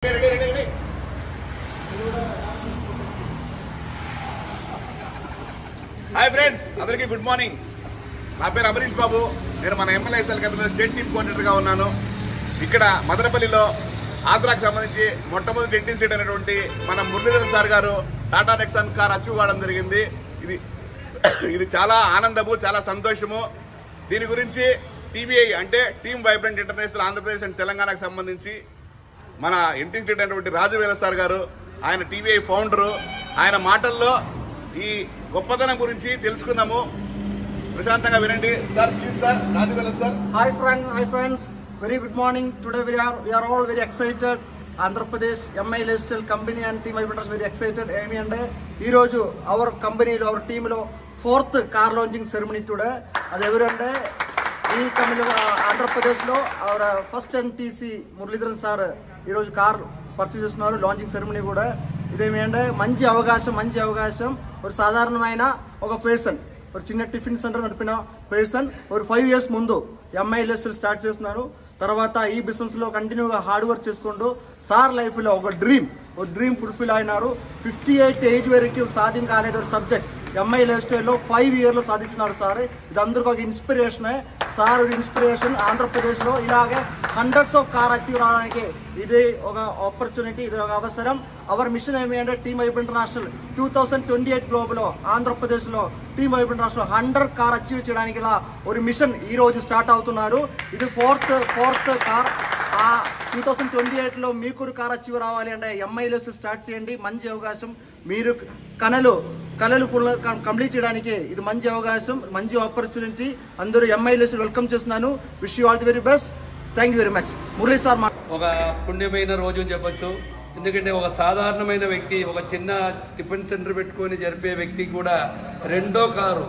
Hi friends, అందరికీ good morning. నా పేరు అమరీష్ బాబు. నేను మన ఎంఎల్ఐఎస్ఎల్ కంపెనీలో స్టేట్ టీమ్ కోఆర్డినేటర్గా ఉన్నాను. ఇక్కడ మదనపల్లిలో ఆంధ్రాకి సంబంధించి మొట్టమొదటి డెంటిస్ట్ అనేటువంటి మన మురళీధర్ సార్ గారు టాటా నెక్సాన్ కార్ అచీవ్ కావడం జరిగింది. ఇది చాలా ఆనందము, చాలా సంతోషము. దీని గురించి టీవీఐ అంటే team vibrant international Andhra Pradesh and తెలంగాణకు సంబంధించి మన డెంటిస్ట్ అయినటువంటి రాజువేల సార్ గారు, ఆయన టీవీఐ ఫౌండరు, ఆయన మాటల్లో ఈ గొప్పతనం గురించి తెలుసుకుందాము. ప్రశాంతంగా వినండి సార్. ప్లీజ్ సార్, రాజువేల sir. Hi friends, very good morning. Today we are all very excited. Andhra Pradesh MI lifestyle company and team Vibrants very excited. ఏమి అంటే ఈరోజు అవర్ కంపెనీలో, అవర్ టీంలో 4th car launching ceremony today. అది ఎవరంటే ఈ కంపెనీలో ఆంధ్రప్రదేశ్లో our first NTC Muralidharan sir ఈరోజు కార్ పర్చేజ్ చేస్తున్నారు. లాంచింగ్ సెరమనీ కూడా ఇదేమి అంటే మంచి అవకాశం. ఒక సాధారణమైన ఒక పర్సన్, ఒక చిన్న టిఫిన్ సెంటర్ నడిపిన పర్సన్ ఒక 5 years ముందు ఎంఐ లైఫ్స్టైల్ స్టార్ట్ చేస్తున్నారు. తర్వాత ఈ బిజినెస్లో కంటిన్యూగా హార్డ్ వర్క్ చేసుకుంటూ సార్ లైఫ్లో ఒక డ్రీమ్ ఫుల్ఫిల్ అయినారు. 58 ఏజ్ వరకు సాధ్యం కాలేదు ఒక సబ్జెక్ట్ ఎంఐ లైఫ్స్టైల్లో 5 yearsలో సాధించినారు సార్. ఇది అందరికీ ఒక ఇన్స్పిరేషనే. Sir inspiration. ఆంధ్రప్రదేశ్లో ఇలాగే హండ్రెడ్స్ ఆఫ్ కార్ అచీవ్ రావడానికి ఇది ఒక ఆపర్చునిటీ, ఇది ఒక అవసరం. అవర్ మిషన్ ఏమి అంటే టీమ్ వైబ్రెంట్ ఇంటర్నేషనల్ 2028 గ్లోబల్లో ఆంధ్రప్రదేశ్లో team vibrant international 100 car achieve చేయడానికి ఇలా ఒక మిషన్ ఈ రోజు స్టార్ట్ అవుతున్నారు. ఇది ఫోర్త్ కార్. 2028లో మీకు కూడా కార్ అచీవ్ రావాలి అంటే ఎంఐలో స్టార్ట్ చేయండి. మంచి అవకాశం. మీరు కళలు ఫుల్ కంప్లీట్ చేయడానికి ఇది మంచి అవకాశం, మంచి ఆపర్చునిటీ. అందరూ ఎంఐలో వెల్కమ్ చేస్తున్నాను. Wish you all the very best. Thank you very much. Murali sir ఒక పుణ్యమైన రోజు అని చెప్పొచ్చు. ఎందుకంటే ఒక సాధారణమైన వ్యక్తి, ఒక చిన్న టిఫిన్ సెంటర్ పెట్టుకొని జరిపే వ్యక్తి కూడా రెండో కారు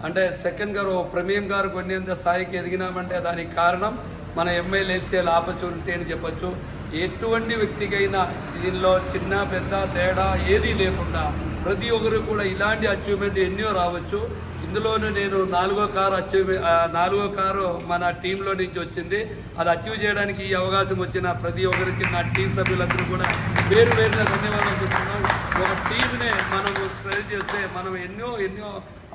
అంటే సెకండ్ కారు, ప్రీమియం కారు కొనేంత స్థాయికి ఎదిగినామంటే దానికి కారణం మన ఎంఐ లైఫ్స్టైల్ ఆపర్చునిటీ అని చెప్పొచ్చు. ఎటువంటి వ్యక్తికైనా దీనిలో చిన్న పెద్ద తేడా ఏదీ లేకుండా ప్రతి ఒక్కరు కూడా ఇలాంటి అచీవ్మెంట్ ఎన్నో రావచ్చు. ఇందులోనే నేను 4వ కారు మన టీంలో నుంచి వచ్చింది. అది అచీవ్ చేయడానికి ఈ అవకాశం వచ్చిన ప్రతి ఒక్కరికి నా టీం సభ్యులందరూ కూడా పేరు ధన్యవాదాలు చెప్తున్నాం. ఒక టీంనే మనము స్ట్రెస్ చేస్తే మనం ఎన్నో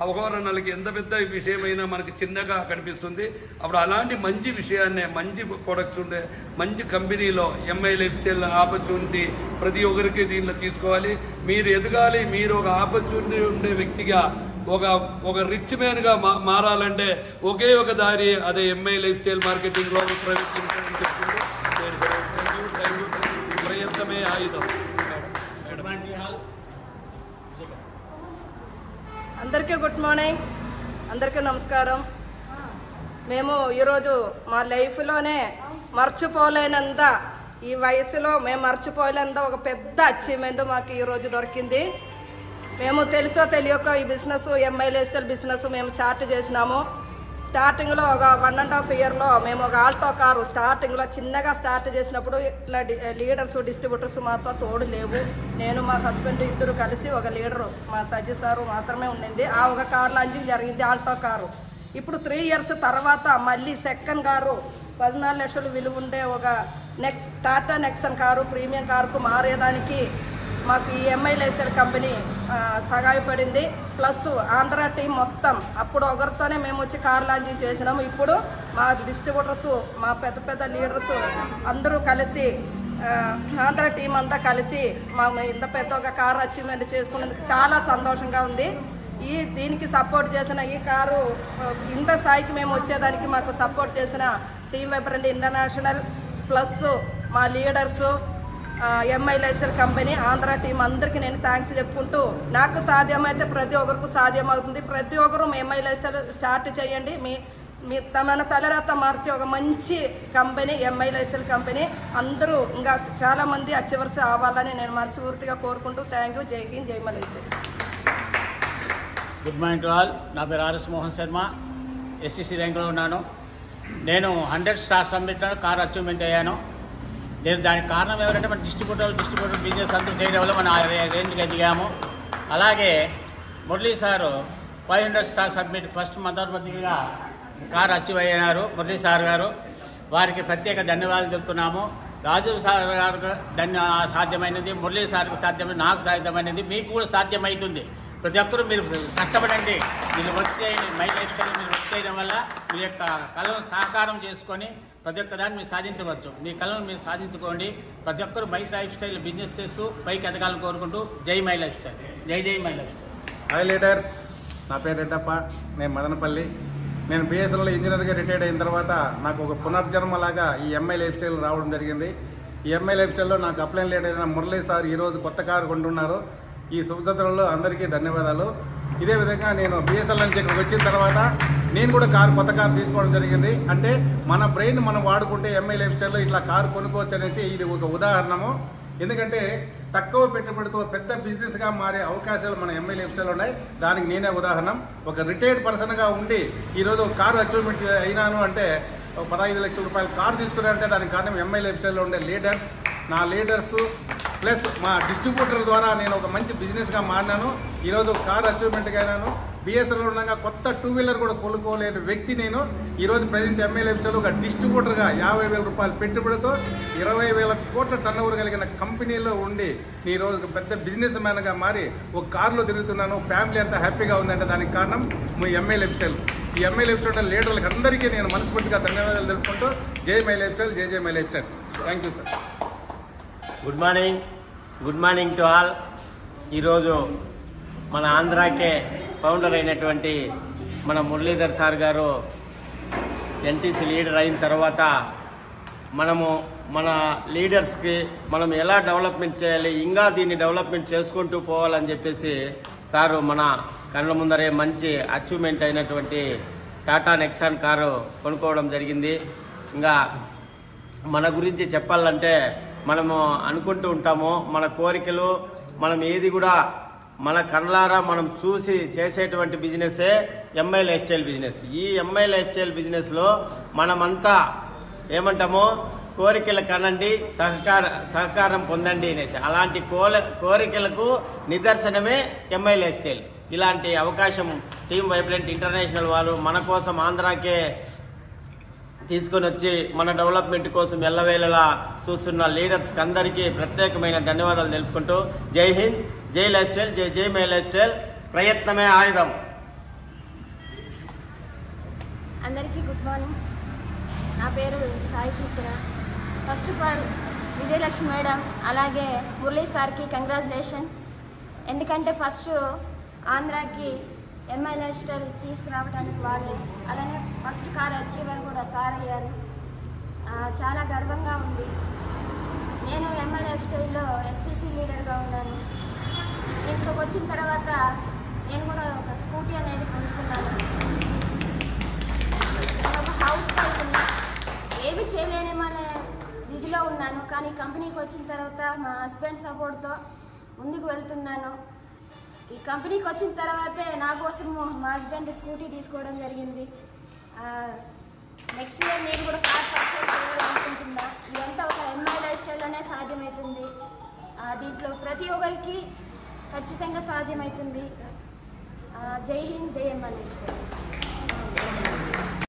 అవగాహనలకి ఎంత పెద్ద విషయమైనా మనకి చిన్నగా కనిపిస్తుంది. అప్పుడు అలాంటి మంచి విషయాన్నే, మంచి ప్రొడక్ట్స్ ఉండే మంచి కంపెనీలో ఎంఐ లైఫ్స్టైల్ ఆపర్చునిటీ ప్రతి ఒక్కరికి దీనిలో తీసుకోవాలి. మీరు ఎదగాలి. మీరు ఒక ఆపర్చునిటీ ఉండే వ్యక్తిగా, ఒక రిచ్ మ్యాన్గా మారాలంటే ఒకే ఒక దారి, అదే MI lifestyle marketing global private limited అని చెప్తుంది. ప్రయత్నమే ఆయుధం. అందరికీ గుడ్ మార్నింగ్, అందరికీ నమస్కారం. మేము ఈరోజు మా లైఫ్లోనే మర్చిపోలేనంత, ఈ వయసులో మేము మర్చిపోలేనంత ఒక పెద్ద అచీవ్మెంట్ మాకు ఈరోజు దొరికింది. మేము తెలుసో తెలియక ఈ బిజినెస్, ఎంఐ లైఫ్స్టైల్ బిజినెస్ మేము స్టార్ట్ చేసినాము. స్టార్టింగ్లో ఒక 1.5 yearలో మేము ఒక ఆల్టో కారు స్టార్టింగ్లో చిన్నగా స్టార్ట్ చేసినప్పుడు ఇట్లా లీడర్స్, డిస్ట్రిబ్యూటర్స్ మాతో తోడు లేవు. నేను మా హస్బెండ్ ఇద్దరు కలిసి ఒక లీడరు మా సజ్జి సారు మాత్రమే ఉండింది. ఆ ఒక కార్ లాంచింగ్ జరిగింది, ఆల్టో కారు. ఇప్పుడు 3 years తర్వాత మళ్ళీ సెకండ్ కారు 14 లక్షలు విలువ ఉండే ఒక టాటా నెక్సాన్ కారు ప్రీమియం కారుకు మారేదానికి మాకు ఈ ఎంఐ లైఫ్స్టైల్ కంపెనీ సహాయపడింది. ప్లస్ ఆంధ్ర టీం మొత్తం అప్పుడు ఒకరితోనే మేము వచ్చి కార్ లాంచింగ్ చేసినాము. ఇప్పుడు మా డిస్ట్రిబ్యూటర్స్, మా పెద్ద లీడర్స్ అందరూ కలిసి, ఆంధ్ర టీం అంతా కలిసి ఇంత పెద్ద ఒక కార్ అచీవ్మెంట్ చేసుకున్నందుకు చాలా సంతోషంగా ఉంది. దీనికి సపోర్ట్ చేసిన ఈ కారు ఇంత స్థాయికి మేము వచ్చేదానికి మాకు సపోర్ట్ చేసిన టీమ్ వైబ్రెంట్ ఇంటర్నేషనల్ ప్లస్ మా leaders, MI lifestyle company, Andhra team అందరికీ నేను థ్యాంక్స్ చెప్పుకుంటూ, నాకు సాధ్యమైతే ప్రతి ఒక్కరికి సాధ్యం అవుతుంది. ప్రతి ఒక్కరు ఎంఐ లైఫ్స్టైల్ స్టార్ట్ చేయండి. మీ మన తలరాత మార్చే ఒక మంచి కంపెనీ ఎంఐ లైఫ్స్టైల్ కంపెనీ. అందరూ ఇంకా చాలామంది అచీవర్స్ అవ్వాలని నేను మనస్ఫూర్తిగా కోరుకుంటూ థ్యాంక్ యూ. జై హింద్, జై Malaysia. Good morning to all. నా పేరు ఆర్ఎస్ మోహన్ శర్మ, ఎస్సీసీ ర్యాంక్లో ఉన్నాను. నేను 100 స్టార్ సబ్మిట్ కార్ అచీవ్మెంట్ అయ్యాను. నేను దానికి కారణం ఎవరంటే మన డిస్ట్రిబ్యూటర్ బిజినెస్ అంతా చేయడం వల్ల మన రేంజ్కి ఎదిగాము. అలాగే Murali sir 500 star submit first మొదటిగా కార్ అచీవ్ అయ్యారు మురళీ సార్ గారు. వారికి ప్రత్యేక ధన్యవాదాలు చెప్తున్నాము. రాజు సార్ గారికి సాధ్యమైనది, మురళీ సార్కి సాధ్యమైనది, నాకు సాధ్యమైనది, మీకు కూడా సాధ్యమవుతుంది. ప్రతి ఒక్కరూ మీరు కష్టపడండి. మీరు వర్క్ చేయండి. మై లైఫ్ స్టైల్ మీరు వర్క్ చేయడం వల్ల మీ యొక్క కళను సాకారం చేసుకొని ప్రతి ఒక్క దాన్ని మీరు సాధించవచ్చు. మీ కళను మీరు సాధించుకోండి. ప్రతి ఒక్కరు మై లైఫ్ స్టైల్ బిజినెస్ చేస్తూ పైకి ఎదగాలని కోరుకుంటూ జై మై లైఫ్ స్టైల్. జై జై my life style. Hi leaders, నా పేరు రెడ్డప్ప. నేను మదనపల్లి. నేను బిఎస్ఎన్ఎల్ ఇంజనీర్గా రిటైర్డ్ అయిన తర్వాత నాకు ఒక పునర్జన్మలాగా ఈ ఎంఐ లైఫ్ స్టైల్ రావడం జరిగింది. ఈ ఎంఐ లైఫ్ స్టైల్లో నాకు అప్లైన్ లీడర్ అయిన మురళీ సార్ ఈరోజు కొత్త కారు కొంటున్నారు. ఈ శుభసత్రంలో అందరికీ ధన్యవాదాలు. ఇదే విధంగా నేను బిఎస్ఎన్ఎల్ నుంచి ఇక్కడికి వచ్చిన తర్వాత నేను కూడా కొత్త కారు తీసుకోవడం జరిగింది. అంటే మన బ్రెయిన్ మనం వాడుకుంటే ఎంఐ లైఫ్ స్టైల్లో ఇట్లా కారు కొనుక్కోవచ్చు అనేసి ఇది ఒక ఉదాహరణము. ఎందుకంటే తక్కువ పెట్టుబడితో పెద్ద బిజినెస్గా మారే అవకాశాలు మన ఎంఐ లైఫ్ స్టైల్ ఉన్నాయి. దానికి నేనే ఉదాహరణ. ఒక రిటైర్డ్ పర్సన్గా ఉండి ఈరోజు ఒక కారు అచీవ్మెంట్ అయినాను అంటే, ఒక 15 లక్షల రూపాయల కారు తీసుకున్నానంటే దానికి కారణం ఎంఐ లైఫ్ స్టైల్లో ఉండే లీడర్స్. నా లీడర్స్ ప్లస్ మా డిస్ట్రిబ్యూటర్ ద్వారా నేను ఒక మంచి బిజినెస్గా మారినాను. ఈరోజు కారు అచీవ్మెంట్గా అయినాను. బిఎస్ఎన్ఎల్ ఉండగా కొత్త 2 వీలర్ కూడా కొనుక్కోలేని వ్యక్తి నేను. ఈరోజు ప్రజెంట్ ఎంఐ లైఫ్ స్టైల్ ఒక డిస్ట్రిబ్యూటర్గా 50,000 రూపాయల పెట్టుబడితో 20,000 కోట్ల టర్నోవర్ కలిగిన కంపెనీలో ఉండి ఈరోజు ఒక పెద్ద బిజినెస్ మ్యాన్గా మారి ఒక కారులో తిరుగుతున్నాను. ఫ్యామిలీ అంతా హ్యాపీగా ఉందంటే దానికి కారణం మీ ఎంఐ లైఫ్ స్టైల్. ఈ ఎంఐ లైఫ్ స్టైల్ లీడర్లకు అందరికీ నేను మనస్ఫూర్తిగా ధన్యవాదాలు తెలుపుకుంటూ జై మై లైఫ్ స్టైల్, జై జై my life style. Thank you sir. Good morning to all. ఈరోజు మన ఆంధ్రాకే ఫౌండర్ అయినటువంటి మన మురళీధర్ సార్ గారు ఎన్టీసీ లీడర్ అయిన తర్వాత మనము మన లీడర్స్కి మనం ఎలా డెవలప్మెంట్ చేయాలి, ఇంకా దీన్ని డెవలప్మెంట్ చేసుకుంటూ పోవాలని చెప్పేసి సారు మన కళ్ళ ముందరే మంచి అచీవ్మెంట్ అయినటువంటి టాటా నెక్సాన్ కారు కొనుక్కోవడం జరిగింది. ఇంకా మన గురించి చెప్పాలంటే మనము అనుకుంటూ ఉంటాము, మన కోరికలు మనం ఏది కూడా మన కళ్ళారా మనం చూసి చేసేటువంటి బిజినెసే ఎంఐ లైఫ్ స్టైల్ బిజినెస్. ఈ ఎంఐ లైఫ్ స్టైల్ బిజినెస్లో మనమంతా ఏమంటామో కోరికలు కనండి, సహకారం పొందండి అనేసి, అలాంటి కోరికలకు నిదర్శనమే ఎంఐ లైఫ్ స్టైల్. ఇలాంటి అవకాశం టీమ్ వైబ్రెంట్ ఇంటర్నేషనల్ వారు మన కోసం ఆంధ్రాకే తీసుకొని వచ్చి మన డెవలప్మెంట్ కోసం ఎల్లవేళలా చూస్తున్న లీడర్స్కి అందరికీ ప్రత్యేకమైన ధన్యవాదాలు తెలుపుకుంటూ జై హింద్, జై లైఫ్ స్టైల్, జై జై మై లైఫ్ స్టైల్. ప్రయత్నమే ఆయుధం. అందరికీ గుడ్ మార్నింగ్. నా పేరు Sai Chitra. First of all Vijayalakshmi madam అలాగే మురళీ సార్కి కంగ్రాచులేషన్. ఎందుకంటే ఫస్ట్ ఆంధ్రాకి ఎంఐ లైఫ్ స్టైల్ తీసుకురావడానికి వాళ్ళే, అలానే ఫస్ట్ కార్ అచీవర్ కూడా సార్ అయ్యారు. చాలా గర్వంగా ఉంది. నేను ఎంఐ లైఫ్ స్టైల్లో ఎస్టీసీ లీడర్గా ఉన్నాను. ఇక్కడికి వచ్చిన తర్వాత నేను కూడా ఒక స్కూటీ అనేది కొనుక్కున్నాను. ఒక హౌస్ వైఫ్ ఉన్నా, ఏమి చేయలేనేమనే విధిలో ఉన్నాను. కానీ కంపెనీకి వచ్చిన తర్వాత మా హస్బెండ్ సపోర్ట్తో ముందుకు వెళ్తున్నాను. ఈ కంపెనీకి వచ్చిన తర్వాతే నా కోసం మా హస్బెండ్ స్కూటీ తీసుకోవడం జరిగింది. నెక్స్ట్ ఇయర్ నేను కూడా కార్ పర్చేస్ చేయాలనుకుంటున్నా. ఇదంతా ఒక ఎంఐ లైఫ్ స్టైల్లోనే సాధ్యమవుతుంది. దీంట్లో ప్రతి ఒక్కరికి ఖచ్చితంగా సాధ్యమవుతుంది. జై హింద్, జై ఎంఐ లైఫ్ స్టైల్.